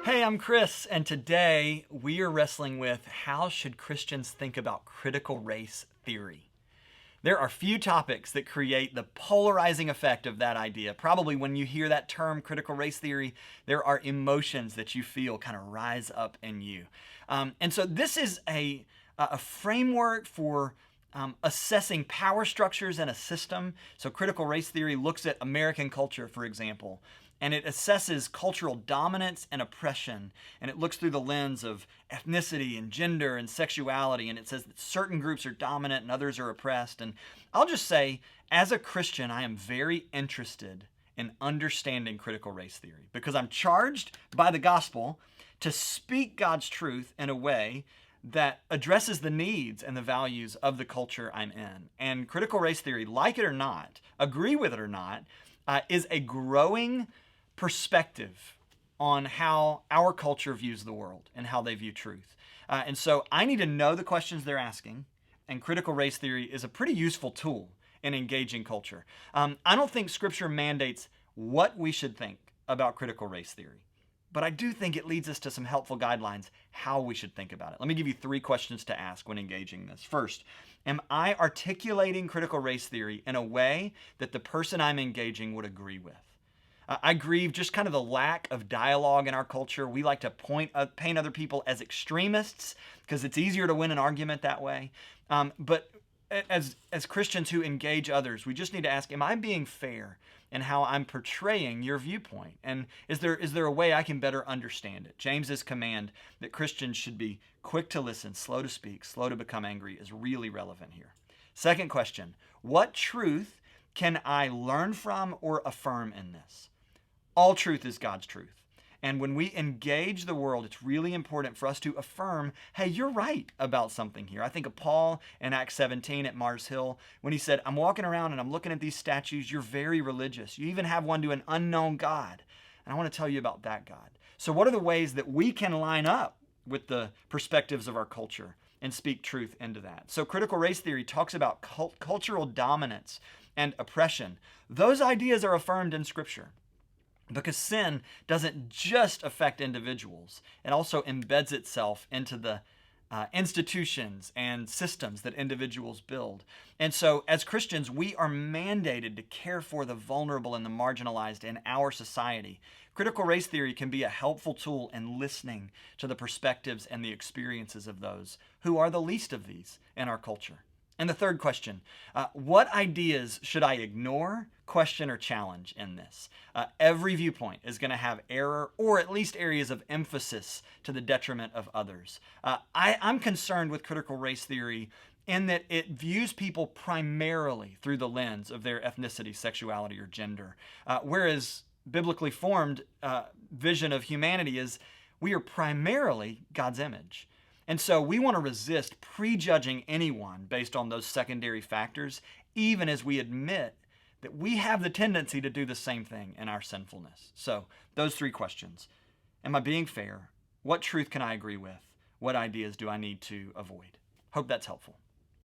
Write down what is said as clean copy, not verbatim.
Hey, I'm Chris, and today we are wrestling with how should Christians think about critical race theory? There are few topics that create the polarizing effect of that idea. Probably when you hear that term critical race theory, there are emotions that you feel kind of rise up in you. And so this is a framework for assessing power structures in a system. So critical race theory looks at American culture, for example, and it assesses cultural dominance and oppression, and it looks through the lens of ethnicity and gender and sexuality, and it says that certain groups are dominant and others are oppressed. And I'll just say, as a Christian, I am very interested in understanding critical race theory because I'm charged by the gospel to speak God's truth in a way that addresses the needs and the values of the culture I'm in. And critical race theory, like it or not, agree with it or not, is a growing perspective on how our culture views the world and how they view truth. And so I need to know the questions they're asking, and critical race theory is a pretty useful tool in engaging culture. I don't think Scripture mandates what we should think about critical race theory, but I do think it leads us to some helpful guidelines how we should think about it. Let me give you 3 questions to ask when engaging this. First, am I articulating critical race theory in a way that the person I'm engaging would agree with? I grieve just kind of the lack of dialogue in our culture. We like to paint other people as extremists because it's easier to win an argument that way. But as Christians who engage others, we just need to ask, am I being fair in how I'm portraying your viewpoint? And is there a way I can better understand it? James's command that Christians should be quick to listen, slow to speak, slow to become angry is really relevant here. Second question, what truth can I learn from or affirm in this? All truth is God's truth. And when we engage the world, it's really important for us to affirm, hey, you're right about something here. I think of Paul in Acts 17 at Mars Hill when he said, I'm walking around and I'm looking at these statues. You're very religious. You even have one to an unknown God. And I want to tell you about that God. So what are the ways that we can line up with the perspectives of our culture and speak truth into that? So critical race theory talks about cultural dominance and oppression. Those ideas are affirmed in Scripture, because sin doesn't just affect individuals. It also embeds itself into the institutions and systems that individuals build. And so as Christians, we are mandated to care for the vulnerable and the marginalized in our society. Critical race theory can be a helpful tool in listening to the perspectives and the experiences of those who are the least of these in our culture. And the third question, what ideas should I ignore, question, or challenge in this? Every viewpoint is going to have error or at least areas of emphasis to the detriment of others. I'm concerned with critical race theory in that it views people primarily through the lens of their ethnicity, sexuality, or gender, whereas biblically formed vision of humanity is we are primarily God's image. And so we want to resist prejudging anyone based on those secondary factors, even as we admit that we have the tendency to do the same thing in our sinfulness. So those 3 questions. Am I being fair? What truth can I agree with? What ideas do I need to avoid? Hope that's helpful.